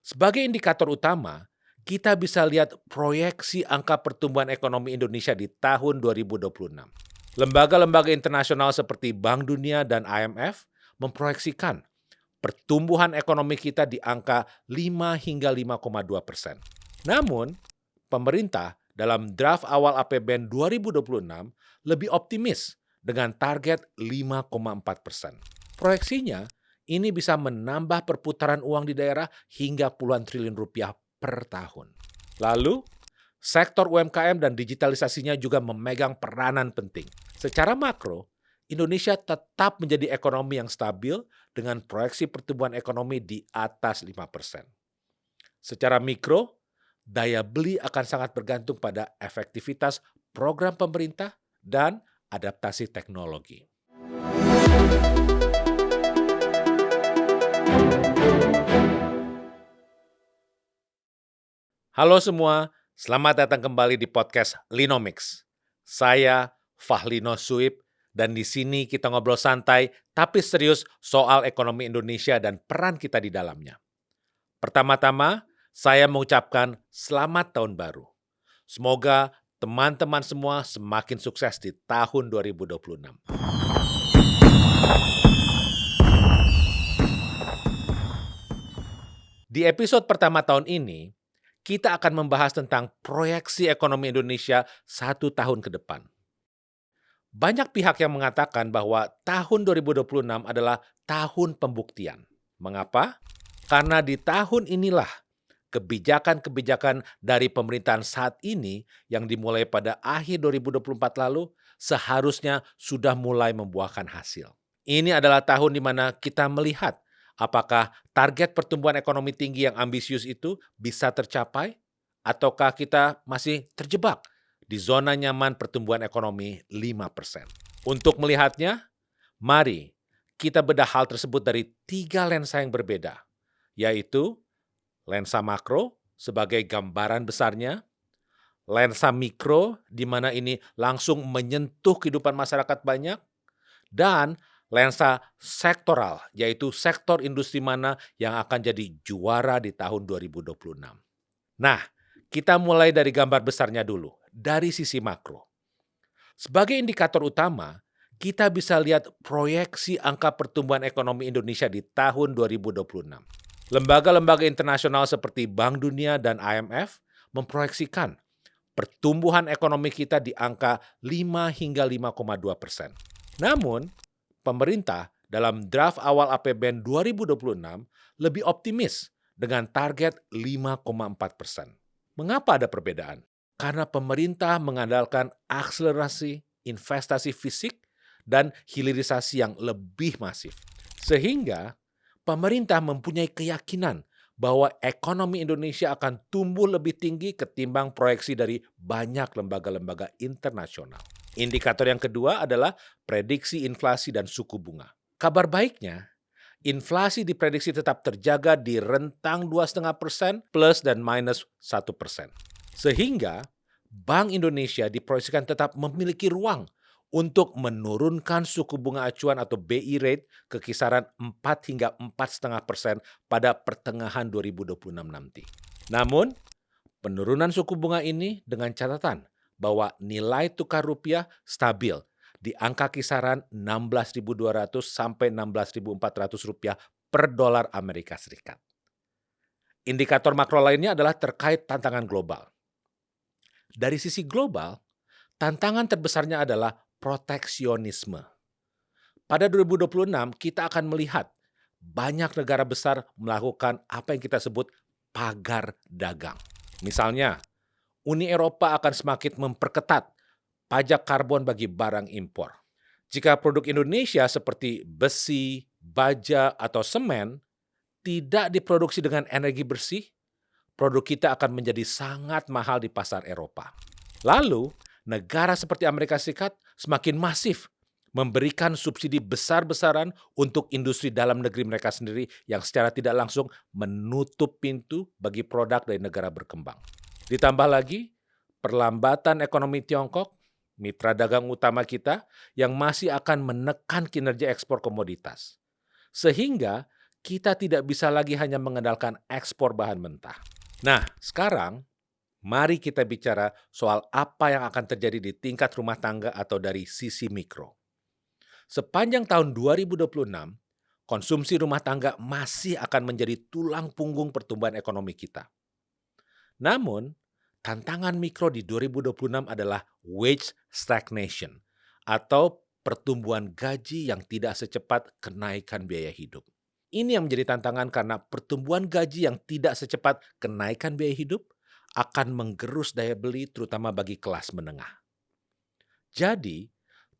Sebagai indikator utama, kita bisa lihat proyeksi angka pertumbuhan ekonomi Indonesia di tahun 2026. Lembaga-lembaga internasional seperti Bank Dunia dan IMF memproyeksikan pertumbuhan ekonomi kita di angka 5 hingga 5,2%. Namun, pemerintah dalam draft awal APBN 2026 lebih optimis dengan target 5,4%. Proyeksinya, ini bisa menambah perputaran uang di daerah hingga puluhan triliun rupiah per tahun. Lalu, sektor UMKM dan digitalisasinya juga memegang peranan penting. Secara makro, Indonesia tetap menjadi ekonomi yang stabil dengan proyeksi pertumbuhan ekonomi di atas 5%. Secara mikro, daya beli akan sangat bergantung pada efektivitas program pemerintah dan adaptasi teknologi. Halo semua, selamat datang kembali di podcast Linomics. Saya Fahlino Suib dan di sini kita ngobrol santai tapi serius soal ekonomi Indonesia dan peran kita di dalamnya. Pertama-tama, saya mengucapkan selamat tahun baru. Semoga teman-teman semua semakin sukses di tahun 2026. Di episode pertama tahun ini, kita akan membahas tentang proyeksi ekonomi Indonesia 1 tahun ke depan. Banyak pihak yang mengatakan bahwa tahun 2026 adalah tahun pembuktian. Mengapa? Karena di tahun inilah kebijakan-kebijakan dari pemerintahan saat ini yang dimulai pada akhir 2024 lalu seharusnya sudah mulai membuahkan hasil. Ini adalah tahun di mana kita melihat apakah target pertumbuhan ekonomi tinggi yang ambisius itu bisa tercapai ataukah kita masih terjebak di zona nyaman pertumbuhan ekonomi 5%. Untuk melihatnya, mari kita bedah hal tersebut dari 3 lensa yang berbeda, yaitu lensa makro sebagai gambaran besarnya, lensa mikro di mana ini langsung menyentuh kehidupan masyarakat banyak, dan lensa sektoral yaitu sektor industri mana yang akan jadi juara di tahun 2026. Nah, kita mulai dari gambar besarnya dulu, dari sisi makro. Sebagai indikator utama, kita bisa lihat proyeksi angka pertumbuhan ekonomi Indonesia di tahun 2026. Lembaga-lembaga internasional seperti Bank Dunia dan IMF memproyeksikan pertumbuhan ekonomi kita di angka 5 hingga 5,2%. Namun, pemerintah dalam draft awal APBN 2026 lebih optimis dengan target 5,4%. Mengapa ada perbedaan? Karena pemerintah mengandalkan akselerasi investasi fisik dan hilirisasi yang lebih masif. Sehingga pemerintah mempunyai keyakinan bahwa ekonomi Indonesia akan tumbuh lebih tinggi ketimbang proyeksi dari banyak lembaga-lembaga internasional. Indikator yang kedua adalah prediksi inflasi dan suku bunga. Kabar baiknya, inflasi diprediksi tetap terjaga di rentang 2,5% plus dan minus 1%. Sehingga Bank Indonesia diproyeksikan tetap memiliki ruang untuk menurunkan suku bunga acuan atau BI rate ke kisaran 4 hingga 4,5% pada pertengahan 2026 nanti. Namun, penurunan suku bunga ini dengan catatan bahwa nilai tukar rupiah stabil di angka kisaran 16.200 sampai 16.400 rupiah per dolar Amerika Serikat. Indikator makro lainnya adalah terkait tantangan global. Dari sisi global, tantangan terbesarnya adalah proteksionisme. Pada 2026 kita akan melihat banyak negara besar melakukan apa yang kita sebut pagar dagang. Misalnya, Uni Eropa akan semakin memperketat pajak karbon bagi barang impor. Jika produk Indonesia seperti besi, baja, atau semen tidak diproduksi dengan energi bersih, produk kita akan menjadi sangat mahal di pasar Eropa. Lalu, negara seperti Amerika Serikat semakin masif memberikan subsidi besar-besaran untuk industri dalam negeri mereka sendiri yang secara tidak langsung menutup pintu bagi produk dari negara berkembang. Ditambah lagi, perlambatan ekonomi Tiongkok, mitra dagang utama kita, yang masih akan menekan kinerja ekspor komoditas. Sehingga Kita tidak bisa lagi hanya mengandalkan ekspor bahan mentah. Nah, sekarang mari kita bicara soal apa yang akan terjadi di tingkat rumah tangga atau dari sisi mikro. Sepanjang tahun 2026, konsumsi rumah tangga masih akan menjadi tulang punggung pertumbuhan ekonomi kita. Namun, tantangan mikro di 2026 adalah wage stagnation atau pertumbuhan gaji yang tidak secepat kenaikan biaya hidup. Ini yang menjadi tantangan karena pertumbuhan gaji yang tidak secepat kenaikan biaya hidup akan menggerus daya beli terutama bagi kelas menengah. Jadi,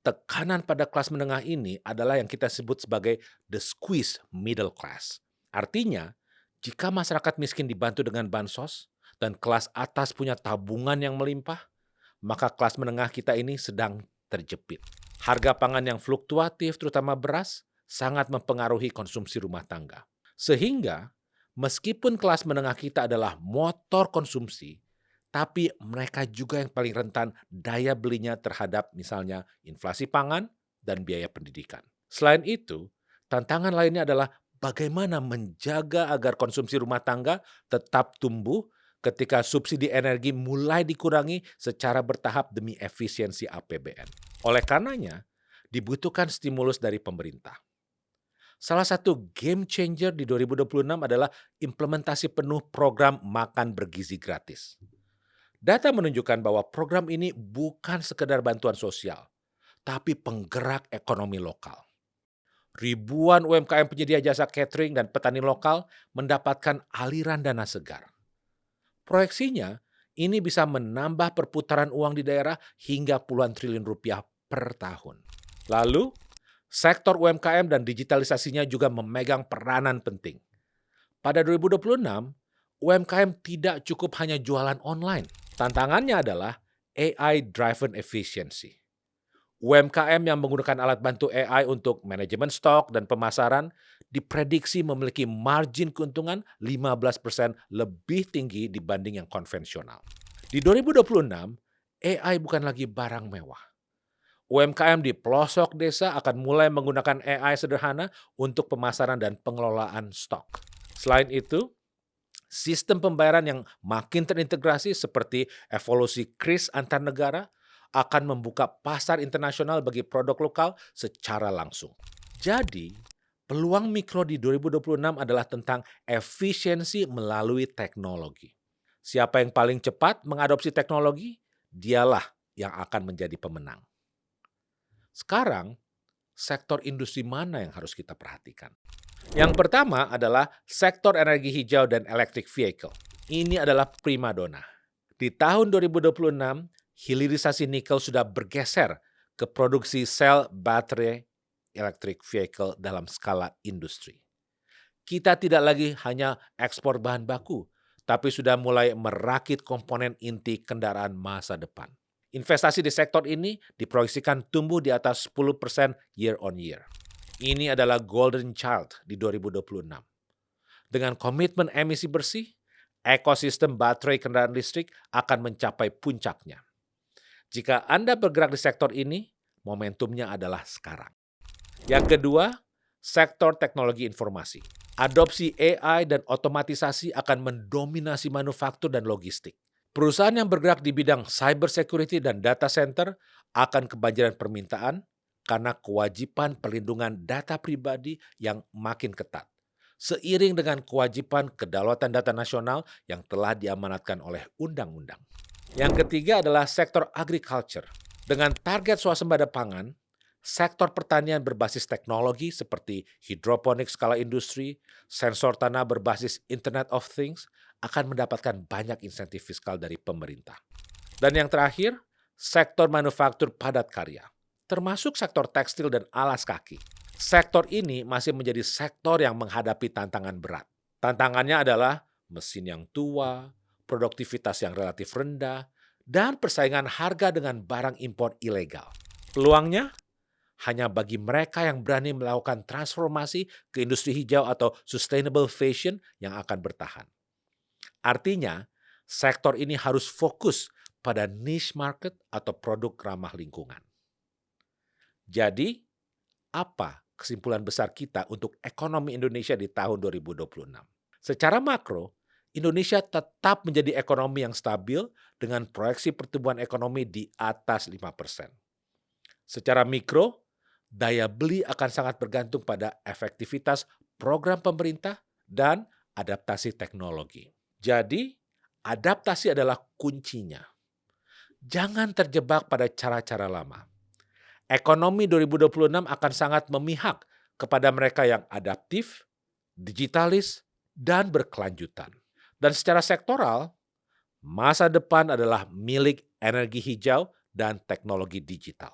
tekanan pada kelas menengah ini adalah yang kita sebut sebagai the squeeze middle class. Artinya, jika masyarakat miskin dibantu dengan bansos dan kelas atas punya tabungan yang melimpah, maka kelas menengah kita ini sedang terjepit. Harga pangan yang fluktuatif, terutama beras, sangat mempengaruhi konsumsi rumah tangga. Sehingga, meskipun kelas menengah kita adalah motor konsumsi, tapi mereka juga yang paling rentan daya belinya terhadap misalnya inflasi pangan dan biaya pendidikan. Selain itu, tantangan lainnya adalah bagaimana menjaga agar konsumsi rumah tangga tetap tumbuh ketika subsidi energi mulai dikurangi secara bertahap demi efisiensi APBN. Oleh karenanya, dibutuhkan stimulus dari pemerintah. Salah satu game changer di 2026 adalah implementasi penuh program makan bergizi gratis. Data menunjukkan bahwa program ini bukan sekedar bantuan sosial, tapi penggerak ekonomi lokal. Ribuan UMKM penyedia jasa catering dan petani lokal mendapatkan aliran dana segar. Proyeksinya, ini bisa menambah perputaran uang di daerah hingga puluhan triliun rupiah per tahun. Lalu, sektor UMKM dan digitalisasinya juga memegang peranan penting. Pada 2026, UMKM tidak cukup hanya jualan online. Tantangannya adalah AI-driven efficiency. UMKM yang menggunakan alat bantu AI untuk manajemen stok dan pemasaran diprediksi memiliki margin keuntungan 15% lebih tinggi dibanding yang konvensional. Di 2026, AI bukan lagi barang mewah. UMKM di pelosok desa akan mulai menggunakan AI sederhana untuk pemasaran dan pengelolaan stok. Selain itu, sistem pembayaran yang makin terintegrasi seperti evolusi kris antar negara akan membuka pasar internasional bagi produk lokal secara langsung. Jadi, peluang mikro di 2026 adalah tentang efisiensi melalui teknologi. Siapa yang paling cepat mengadopsi teknologi, dialah yang akan menjadi pemenang. Sekarang, sektor industri mana yang harus kita perhatikan? Yang pertama adalah sektor energi hijau dan electric vehicle. Ini adalah primadona. Di tahun 2026, hilirisasi nikel sudah bergeser ke produksi sel baterai electric vehicle dalam skala industri. Kita tidak lagi hanya ekspor bahan baku, tapi sudah mulai merakit komponen inti kendaraan masa depan. Investasi di sektor ini diproyeksikan tumbuh di atas 10% year on year. Ini adalah golden child di 2026. Dengan komitmen emisi bersih, ekosistem baterai kendaraan listrik akan mencapai puncaknya. Jika Anda bergerak di sektor ini, momentumnya adalah sekarang. Yang kedua, sektor teknologi informasi. Adopsi AI dan otomatisasi akan mendominasi manufaktur dan logistik. Perusahaan yang bergerak di bidang cyber security dan data center akan kebanjiran permintaan karena kewajiban perlindungan data pribadi yang makin ketat, seiring dengan kewajiban kedaulatan data nasional yang telah diamanatkan oleh undang-undang. Yang ketiga adalah sektor agriculture. Dengan target swasembada pangan, sektor pertanian berbasis teknologi seperti hidroponik skala industri, sensor tanah berbasis Internet of Things akan mendapatkan banyak insentif fiskal dari pemerintah. Dan yang terakhir, sektor manufaktur padat karya, termasuk sektor tekstil dan alas kaki. Sektor ini masih menjadi sektor yang menghadapi tantangan berat. Tantangannya adalah mesin yang tua, produktivitas yang relatif rendah, dan persaingan harga dengan barang impor ilegal. Peluangnya hanya bagi mereka yang berani melakukan transformasi ke industri hijau atau sustainable fashion yang akan bertahan. Artinya, sektor ini harus fokus pada niche market atau produk ramah lingkungan. Jadi, apa kesimpulan besar kita untuk ekonomi Indonesia di tahun 2026. Secara makro, Indonesia tetap menjadi ekonomi yang stabil dengan proyeksi pertumbuhan ekonomi di atas 5%. Secara mikro, daya beli akan sangat bergantung pada efektivitas program pemerintah dan adaptasi teknologi. Jadi, adaptasi adalah kuncinya. Jangan terjebak pada cara-cara lama. Ekonomi 2026 akan sangat memihak kepada mereka yang adaptif, digitalis, dan berkelanjutan. Dan secara sektoral, masa depan adalah milik energi hijau dan teknologi digital.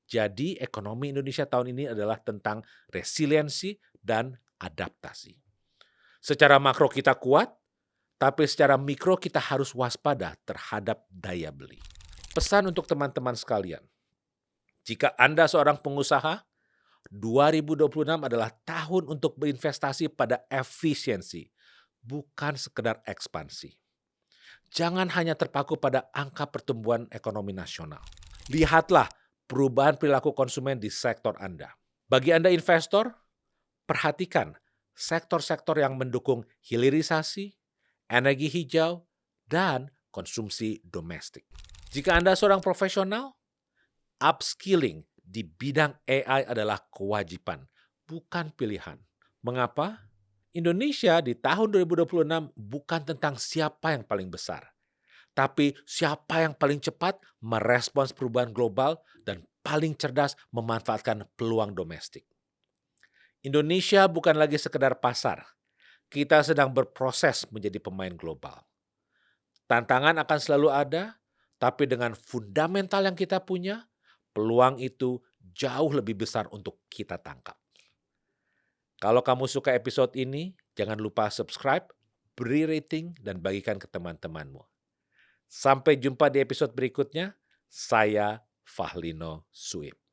Jadi ekonomi Indonesia tahun ini adalah tentang resiliensi dan adaptasi. Secara makro kita kuat, tapi secara mikro kita harus waspada terhadap daya beli. Pesan untuk teman-teman sekalian, jika Anda seorang pengusaha, 2026 adalah tahun untuk berinvestasi pada efisiensi, bukan sekedar ekspansi. Jangan hanya terpaku pada angka pertumbuhan ekonomi nasional. Lihatlah perubahan perilaku konsumen di sektor Anda. Bagi Anda investor, perhatikan sektor-sektor yang mendukung hilirisasi, energi hijau, dan konsumsi domestik. Jika Anda seorang profesional, upskilling di bidang AI adalah kewajiban, bukan pilihan. Mengapa? Indonesia di tahun 2026 bukan tentang siapa yang paling besar, tapi siapa yang paling cepat merespons perubahan global dan paling cerdas memanfaatkan peluang domestik. Indonesia bukan lagi sekedar pasar. Kita sedang berproses menjadi pemain global. Tantangan akan selalu ada, tapi dengan fundamental yang kita punya, peluang itu jauh lebih besar untuk kita tangkap. Kalau kamu suka episode ini, jangan lupa subscribe, beri rating, dan bagikan ke teman-temanmu. Sampai jumpa di episode berikutnya. Saya Fahlino Suib.